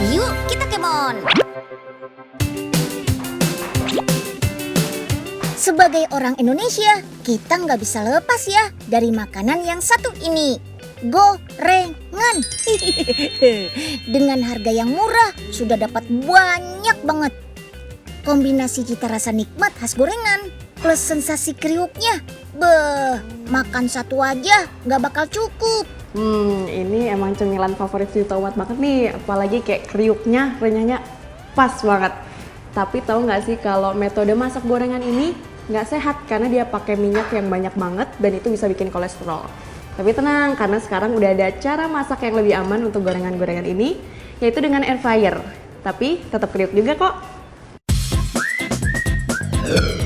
Yuk kita kemon. Sebagai orang Indonesia, kita nggak bisa lepas ya dari makanan yang satu ini. Gorengan. Dengan harga yang murah, sudah dapat banyak banget. Kombinasi cita rasa nikmat khas gorengan plus sensasi kriuknya. Makan satu aja nggak bakal cukup. Ini emang cemilan favorit si Towat banget nih, apalagi kayak kriuknya, renyahnya pas banget. Tapi tahu nggak sih kalau metode masak gorengan ini nggak sehat karena dia pakai minyak yang banyak banget dan itu bisa bikin kolesterol. Tapi tenang, karena sekarang udah ada cara masak yang lebih aman untuk gorengan-gorengan ini, yaitu dengan air fryer. Tapi tetap kriuk juga kok.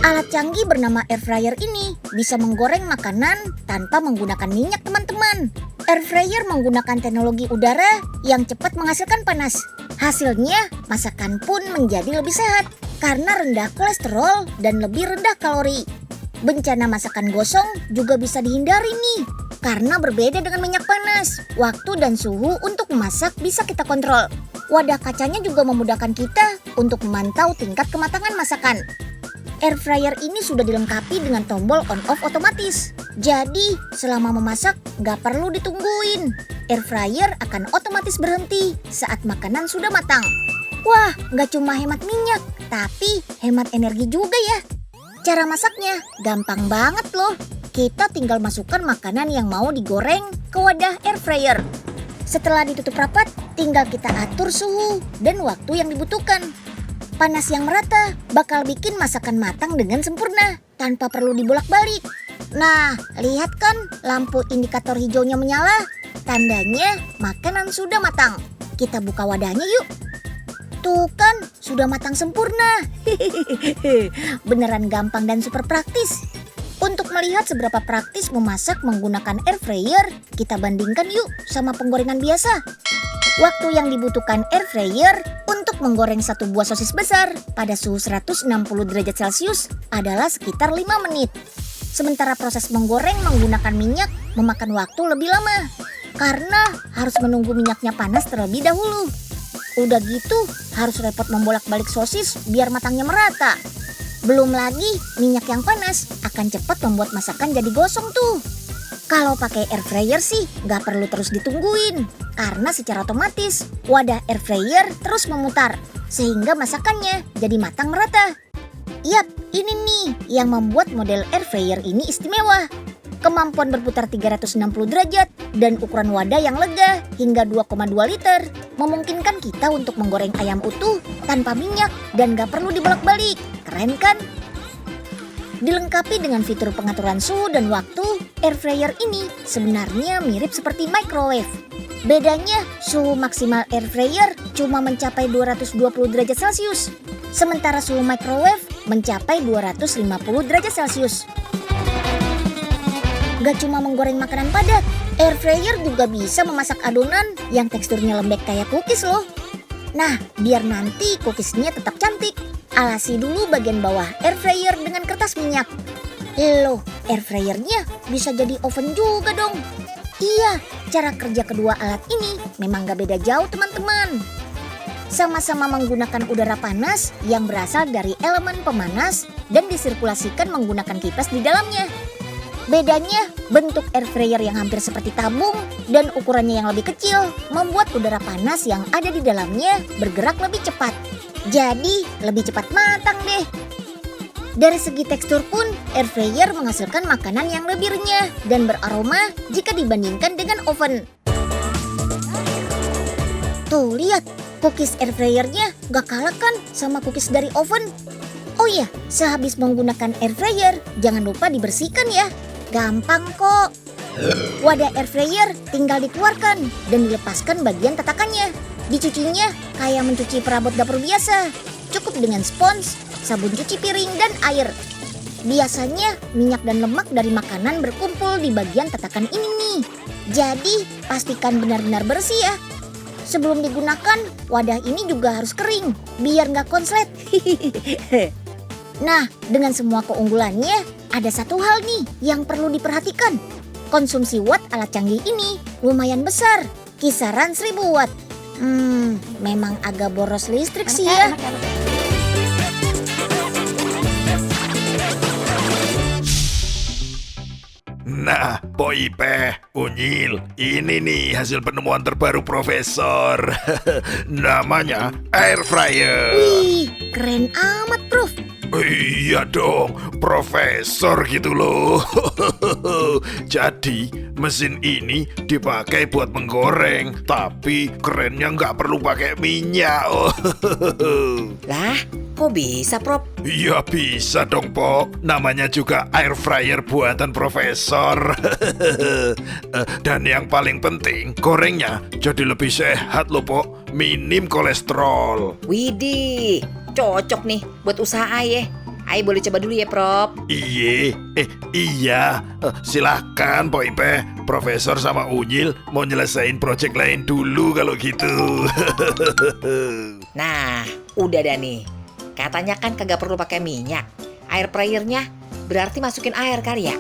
Alat canggih bernama air fryer ini bisa menggoreng makanan tanpa menggunakan minyak, teman-teman. Air fryer menggunakan teknologi udara yang cepat menghasilkan panas. Hasilnya, masakan pun menjadi lebih sehat karena rendah kolesterol dan lebih rendah kalori. Bencana masakan gosong juga bisa dihindari nih, karena berbeda dengan minyak panas. Waktu dan suhu untuk memasak bisa kita kontrol. Wadah kacanya juga memudahkan kita untuk memantau tingkat kematangan masakan. Air fryer ini sudah dilengkapi dengan tombol on-off otomatis. Jadi, selama memasak, nggak perlu ditungguin. Air fryer akan otomatis berhenti saat makanan sudah matang. Wah, nggak cuma hemat minyak, tapi hemat energi juga ya. Cara masaknya gampang banget loh. Kita tinggal masukkan makanan yang mau digoreng ke wadah air fryer. Setelah ditutup rapat, tinggal kita atur suhu dan waktu yang dibutuhkan. Panas yang merata bakal bikin masakan matang dengan sempurna tanpa perlu dibolak-balik. Nah, lihat kan lampu indikator hijaunya menyala? Tandanya makanan sudah matang. Kita buka wadahnya yuk. Tuh kan, sudah matang sempurna. Beneran gampang dan super praktis. Untuk melihat seberapa praktis memasak menggunakan air fryer, kita bandingkan yuk sama penggorengan biasa. Waktu yang dibutuhkan air fryer untuk menggoreng satu buah sosis besar pada suhu 160 derajat Celcius adalah sekitar 5 menit. Sementara proses menggoreng menggunakan minyak memakan waktu lebih lama karena harus menunggu minyaknya panas terlebih dahulu. Udah gitu harus repot membolak-balik sosis biar matangnya merata. Belum lagi minyak yang panas akan cepat membuat masakan jadi gosong tuh. Kalau pakai air fryer sih nggak perlu terus ditungguin karena secara otomatis wadah air fryer terus memutar sehingga masakannya jadi matang merata. Yap, ini nih yang membuat model air fryer ini istimewa. Kemampuan berputar 360 derajat dan ukuran wadah yang lega hingga 2,2 liter memungkinkan kita untuk menggoreng ayam utuh tanpa minyak dan nggak perlu dibolak-balik. Keren kan? Dilengkapi dengan fitur pengaturan suhu dan waktu, air fryer ini sebenarnya mirip seperti microwave. Bedanya, suhu maksimal air fryer cuma mencapai 220 derajat Celcius, sementara suhu microwave mencapai 250 derajat Celcius. Gak cuma menggoreng makanan padat, air fryer juga bisa memasak adonan yang teksturnya lembek kayak cookies loh. Nah, biar nanti cookiesnya tetap cantik, alasi dulu bagian bawah air fryer dengan kertas minyak. Loh, air fryernya bisa jadi oven juga dong. Iya, cara kerja kedua alat ini memang gak beda jauh teman-teman. Sama-sama menggunakan udara panas yang berasal dari elemen pemanas dan disirkulasikan menggunakan kipas di dalamnya. Bedanya, bentuk air fryer yang hampir seperti tabung dan ukurannya yang lebih kecil membuat udara panas yang ada di dalamnya bergerak lebih cepat. Jadi, lebih cepat matang deh. Dari segi tekstur pun, air fryer menghasilkan makanan yang lebih renyah dan beraroma jika dibandingkan dengan oven. Tuh, lihat, cookies air fryernya gak kalah kan sama cookies dari oven. Oh iya, sehabis menggunakan air fryer, jangan lupa dibersihkan ya. Gampang kok. Wadah air fryer tinggal dikeluarkan dan dilepaskan bagian tatakannya. Dicucinya kayak mencuci perabot dapur biasa. Cukup dengan spons, sabun cuci piring, dan air. Biasanya minyak dan lemak dari makanan berkumpul di bagian tatakan ini nih. Jadi pastikan benar-benar bersih ya. Sebelum digunakan, wadah ini juga harus kering biar nggak konslet. Nah, dengan semua keunggulannya, ada satu hal nih yang perlu diperhatikan. Konsumsi watt alat canggih ini lumayan besar, kisaran 1000 watt. Memang agak boros listrik sih ya. Nah, Poipe, Unyil, ini nih hasil penemuan terbaru Profesor. Namanya air fryer. Wih, keren amat, Prof. Iya dong, Profesor gitu loh. Jadi, mesin ini dipakai buat menggoreng, tapi kerennya nggak perlu pakai minyak. Lah, kok bisa, Prof? Iya bisa dong, Pok. Namanya juga air fryer buatan Profesor. Dan yang paling penting, gorengnya jadi lebih sehat loh, Pok. Minim kolesterol. Widih, cocok nih buat usaha Ay. Ay boleh coba dulu ya, Prof. Iya. Silahkan, Pok Ipe. Profesor sama Unyil mau nyelesain project lain dulu kalau gitu. Nah, udah dah nih. Katanya kan kagak perlu pakai minyak. Air fryernya berarti masukin air kali ya?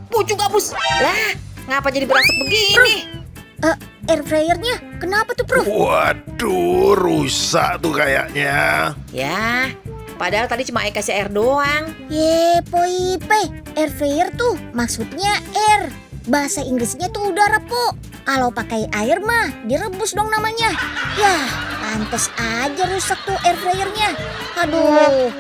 Pucuk gabus. Lah, ngapa jadi berasap begini? Air fryernya kenapa tuh, Prof? Waduh, rusak tuh kayaknya. Ya, padahal tadi cuma Ay kasih air doang. Ye, Poipe, air fryer tuh maksudnya air. Bahasa Inggrisnya tuh udara, Po. Kalau pakai air mah direbus dong namanya. Yah, pantes aja rusak tuh air fryernya. Aduh.